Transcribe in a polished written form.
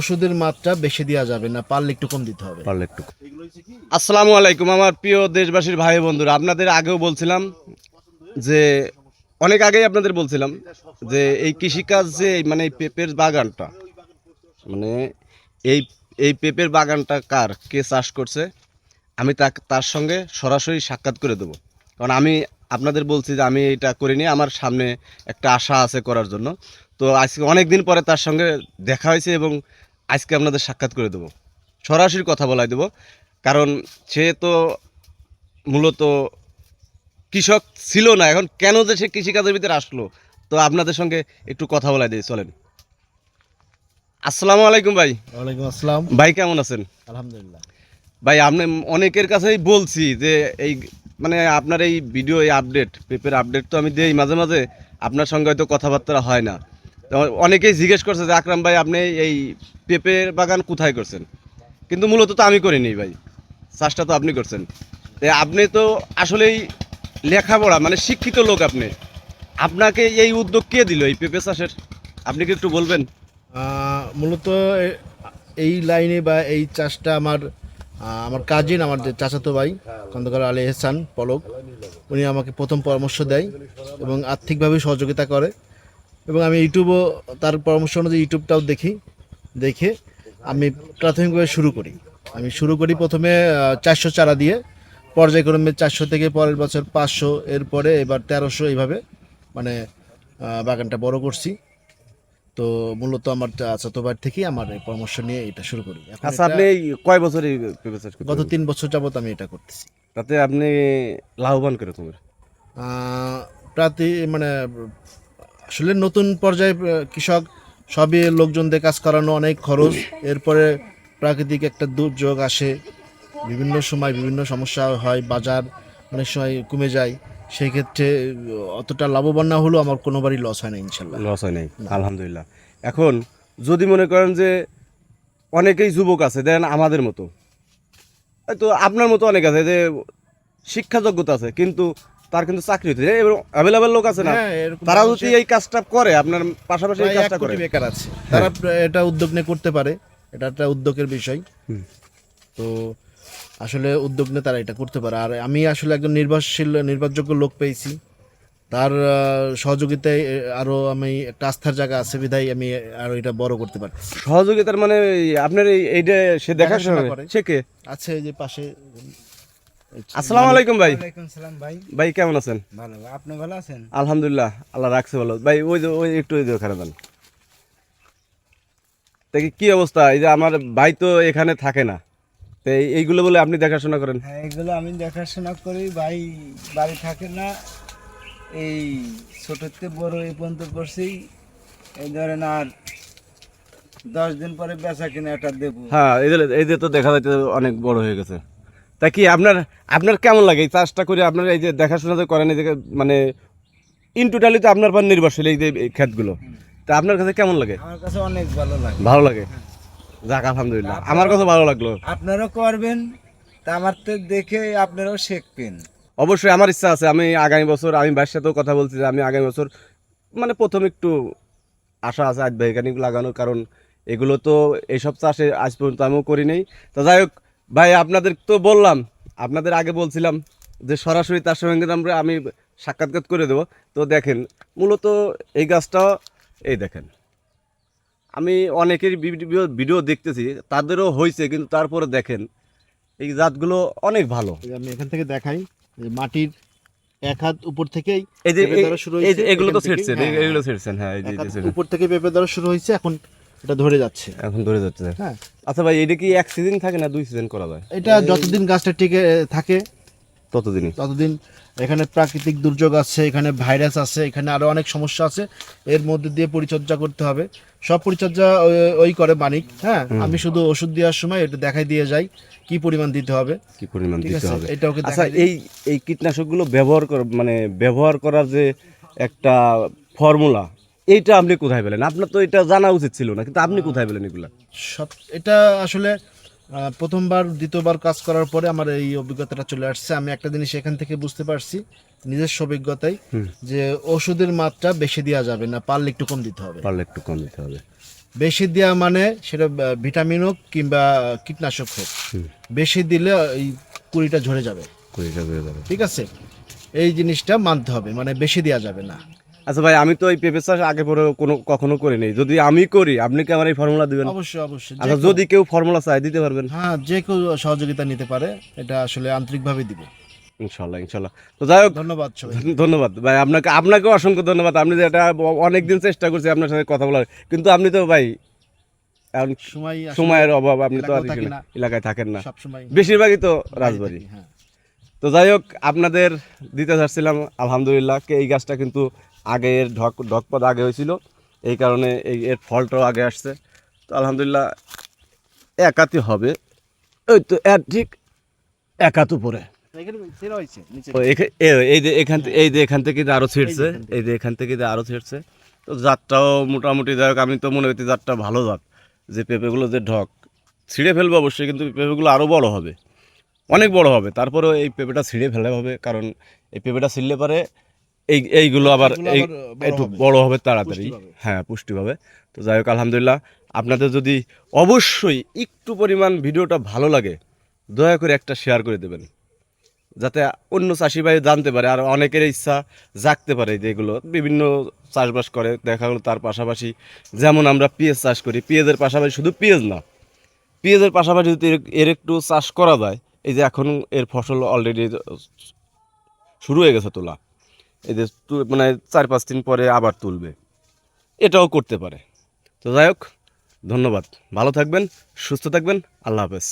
ওষুধের মাত্রা বেশি দেওয়া যাবে না, পারলে একটু কম দিতে হবে। আসসালামু আলাইকুম আমার প্রিয় দেশবাসীর ভাই বন্ধুরা, আপনাদের আগেও বলছিলাম যে অনেক আগেই আপনাদের বলছিলাম যে এই কৃষিকাজ যে মানে এই পেঁপের বাগানটা মানে এই এই পেঁপের বাগানটা কে চাষ করছে আমি তার সঙ্গে সরাসরি সাক্ষাৎ করে দেবো। কারণ আমি আপনাদের বলছি যে আমি এটা করিনি, আমার সামনে একটা আশা আছে করার জন্য। তো আজকে অনেক দিন পরে তার সঙ্গে দেখা হয়েছে এবং আজকে আপনাদের সাক্ষাৎ করে দেবো, সরাসরি কথা বলাই দেবো। কারণ সে তো মূলত কৃষক ছিল না, এখন কেন যে সে কৃষিকাজের ভিতরে আসলো, তো আপনাদের সঙ্গে একটু কথা বলাই দিই, চলেন। আসসালামু আলাইকুম ভাই। ওয়ালাইকুম আসসালাম। ভাই কেমন আছেন? আলহামদুলিল্লাহ। ভাই আপনি অনেকের কাছেই বলছি যে এই মানে আপনার এই ভিডিও এই আপডেট পেপের আপডেট তো আমি দিই মাঝে মাঝে, আপনার সঙ্গে হয়তো কথাবার্তা হয় না। তো অনেকেই জিজ্ঞেস করছে যে আকরাম ভাই আপনি এই পেঁপের বাগান কোথায় করছেন, কিন্তু মূলত তো আমি করিনি ভাই, চাষটা তো আপনি করছেন। আপনি তো আসলেই লেখাপড়া মানে শিক্ষিত লোক, আপনি আপনাকে এই উদ্যোগ কে দিল এই পেঁপে চাষের, আপনি কি একটু বলবেন? মূলত এই লাইনে বা এই চাষটা আমার কাজিন, আমার যে চাচাতো ভাই খন্দকার আলী এহসান পলক, উনি আমাকে প্রথম পরামর্শ দেয় এবং আর্থিকভাবে সহযোগিতা করে। এবং আমি ইউটিউবও তার পরামর্শ অনুযায়ী ইউটিউবটাও দেখে আমি প্রাথমিকভাবে শুরু করি প্রথমে 400 চারা দিয়ে, পর্যায়ক্রমে 400 থেকে পরের বছর 500, এরপরে এবার 1300, এইভাবে মানে বাগানটা বড় করছি। তো মূলত আমার চাচাতো ভাই থেকেই আমার এই পরামর্শ নিয়ে এটা শুরু করি। এখন আচ্ছা, আপনি এই কয় বছর এই পেঁপে চাষ করতে? গত 3 বছর যাবত আমি এটা করতেছি। তাতে আপনি লাভবান করে তোমার? প্রাতি মানে আসলে নতুন পর্যায়ে কৃষক, সবই লোকজনদের কাজ করানো, অনেক খরচ। এরপরে প্রাকৃতিক একটা দুর্যোগ আসে, বিভিন্ন সময় বিভিন্ন সমস্যা হয়, বাজার অনেক সময় কমে যায়। সেই ক্ষেত্রে অতটা লাভবান না হলেও আমার কোনোবারই লস হয় না, ইনশাল্লাহ। লস হয় নাই, আলহামদুলিল্লাহ। এখন যদি মনে করেন যে অনেকেই যুবক আছে দেন আমাদের মতো, তো আপনার মতো অনেক আছে যে শিক্ষা যোগ্যতা আছে কিন্তু তার কিন্তু চাকরি হতে যায় এবং অ্যাভেলেবেল লোক আছে না, হ্যাঁ, এরকম তারা যদি মানুষের এই কাজটা করে আপনার পাশাপাশি এই প্রায় 1 কাজটা করে, কোটি বেকার আছে, তারা এটা উদ্যোগ নিয়ে করতে পারে। এটা একটা উদ্যোগের বিষয়। তো আসলে উদ্যোগ নিয়ে তারা এটা করতে পারে। আর আমি আসলে একজন নির্ভরযোগ্য লোক পেয়েছি, তার সহযোগিতায় আরো আমি একটা আস্থার জায়গা আছে বিধায় আমি আরো এটা বড় করতে পারি। সহযোগিতার মানে আপনার এইটা সে দেখাশোনা করে সে কে আছে এই যে পাশে। আসসালামু আলাইকুম ভাই। ওয়ালাইকুম সালাম ভাই। ভাই কেমন আছেন? ভালো, আপনি ভালো আছেন? আলহামদুলিল্লাহ, আল্লাহ রাখছে ভালো। ভাই ওই যে ওই একটু ওই যে ওখানে যান, দেখি কি অবস্থা। এই যে আমার ভাই তো এখানে থাকে না, তো এইগুলো বলে আপনি দেখাশোনা করেন? হ্যাঁ, এগুলো আমি দেখাশোনা করি, ভাই বাড়ি থাকে না। এই ছোটতে বড় এই পর্যন্ত করছি, এই ধরেন আর 10 দিন পরে বেচা কিনা এটা দেবো। হ্যাঁ, এই যে তো দেখা যাচ্ছে অনেক বড় হয়ে গেছে। তা কি আপনার আপনার কেমন লাগে এই চাষটা করে? আপনার এই যে দেখাশোনা যে করেন, এই যে মানে ইন টোটালি তো আপনার পর নির্ভরশীল এই যে এই ক্ষেতগুলো, তা আপনার কাছে কেমন লাগে? আমার কাছে অনেক ভালো লাগে। ভালো লাগে, যাক আলহামদুলিল্লাহ, আমার কাছে ভালো লাগলো। আপনারাও করবেন, তা আমার তো দেখে আপনারাও শিখবেন। অবশ্যই আমার ইচ্ছা আছে, আমি আগামী বছর, আমি ভাইয়ের সাথেও কথা বলছি যে আমি আগামী বছর মানে প্রথম একটু আশা আছে আজ বৈজ্ঞানিক লাগানোর, কারণ এগুলো তো এইসব চাষে আজ পর্যন্ত আমিও করি নাই। তো যাই হোক ভাই, আপনাদের তো বললাম, আপনাদের আগে বলছিলাম যে সরাসরি তার সঙ্গে আমি সাক্ষাৎকার করে দেবো। তো দেখেন মূলত এই গাছটা, এই দেখেন আমি অনেকের ভিডিও দেখতেছি, তাদেরও হয়েছে, কিন্তু তারপরে দেখেন এই জাতগুলো অনেক ভালো। এই যে আমি এখান থেকে দেখাই, যে মাটির 1 হাত উপর থেকেই এই যে পেঁপে ধরা শুরু এই হয়েছে, যে এগুলো তো এখান থেকেই, ছেড়ছেন, হ্যাঁ, এগুলো ছেড়ছেন, হ্যাঁ এই যে 1 হাত ছেড়ছেন। উপর থেকে পেঁপে ধরা শুরু হয়েছে, এখন এটা ধরে যাচ্ছে। এখন ধরে যাচ্ছে। হ্যাঁ, আচ্ছা ভাই, এটা কি এক সিজন থাকে না 2 সিজন করা যায়? এটা যতদিন গাছটা টিকে থাকে ততদিনই। ততদিন। এখানে প্রাকৃতিক দুর্যোগ আছে, এখানে ভাইরাস আছে, এখানে আরো অনেক সমস্যা আছে, এর মধ্যে দিয়ে পরিচর্যা করতে হবে। সব পরিচর্যা ওই করে মানিক। হ্যাঁ, আমি শুধু ওষুধ দেওয়ার সময় এটা দেখাই দিয়ে যাই কি পরিমাণ দিতে হবে, কি পরিমাণ ঠিক দিতে আছে, হবে। এটা ওকে আচ্ছা, দেখাই দিই। এই কীটনাশকগুলো ব্যবহার কর মানে ব্যবহার করার যে একটা ফর্মুলা, এইটা আপনি কোথায় পেলেন? আপনার তো এটা জানা উচিত ছিল না, কিন্তু আপনি কোথায় পেলেন এগুলা? সব এটা আসলে প্রথমবার দ্বিতীয়বার কাজ করার পরে আমার এই অভিজ্ঞতাটা চলে আসছে। আমি একটা জিনিস এখান থেকে বুঝতে পারছি নিজস্ব অভিজ্ঞতায়, যে ওষুধের মাত্রা বেশি দেওয়া যাবে না, পারলে একটু কম দিতে হবে। পারলে একটু কম দিতে হবে। বেশি দেওয়া মানে সেটা ভিটামিন হোক কিংবা কীটনাশক হোক, বেশি দিলে এই কুড়িটা ঝরে যাবে। ঠিক আছে, এই জিনিসটা মানতে হবে, মানে বেশি দেওয়া যাবে না। আচ্ছা ভাই, আমি তো এই পেঁপে চাষ আগে পরে কখনো করিনি, যদি আমি করি আপনি কি আমার এই ফর্মুলা দিবেন? অবশ্যই অবশ্যই। আচ্ছা, যদি কেউ ফর্মুলা চাই দিতে পারবেন? হ্যাঁ, যে কেউ সহযোগিতা নিতে পারে, এটা আসলে আন্তরিকভাবে দিব। ইনশাল্লাহ ইনশাল্লাহ। তো যাই হোক, ধন্যবাদ সবাই। ধন্যবাদ ভাই, আপনাকে অসংখ্য ধন্যবাদ। আপনি যে এটা অনেকদিন চেষ্টা করছি আপনার সাথে কথা বলার, কিন্তু আপনি তো ভাই এখন সময়ের অভাব, আপনি তো আর এলাকায় থাকেন না, সবসময় বেশিরভাগই তো রাজবাড়ি। হ্যাঁ। তো যাই হোক, আপনাদের দিতে চাচ্ছিলাম আলহামদুলিল্লাহ, এই গাছটা কিন্তু আগে এর ঢকপদ আগে হয়েছিল, এই কারণে এর ফলটাও আগে আসছে। তো আলহামদুলিল্লাহ একাতি হবে, ওই তো ঠিক একাত উপরে। এই যে এখান থেকে আরো ছিঁড়ছে, এই যে এখান থেকে আরো ছিঁড়ছে। তো জাতটাও মোটামুটি, যাই হোক আমি তো মনে করছি জাতটা ভালো জাত, যে পেঁপেগুলো যে ঢক ছিঁড়ে ফেলবে অবশ্যই, কিন্তু পেঁপেগুলো আরও বড় হবে, অনেক বড় হবে। তারপরেও এই পেঁপেটা ছিঁড়ে ফেলে হবে, কারণ এই পেঁপেটা ছিঁড়লে পারে এইগুলো আবার একটু বড় হবে তাড়াতাড়ি, হ্যাঁ পুষ্টি পাবে। তো যাই হোক আলহামদুলিল্লাহ, আপনাদের যদি অবশ্যই একটু পরিমাণ ভিডিওটা ভালো লাগে, দয়া করে একটা শেয়ার করে দেবেন, যাতে অন্য চাষি ভাই জানতে পারে, আর অনেকের ইচ্ছা জাগতে পারে, যেগুলো বিভিন্ন চাষবাস করে। দেখা গেলো তার পাশাপাশি, যেমন আমরা পেঁয়াজ চাষ করি, পেঁয়াজের পাশাপাশি শুধু পেঁয়াজ না, পেঁয়াজের পাশাপাশি যদি এর একটু চাষ করা যায়, এই যে এখন এর ফসল অলরেডি শুরু হয়ে গেছে তোলা, এই যে মানে 4-5 দিন পরে আবার তুলবে, এটাও করতে পারে। তো যাই হোক, ধন্যবাদ, ভালো থাকবেন, সুস্থ থাকবেন, আল্লাহ হাফেজ।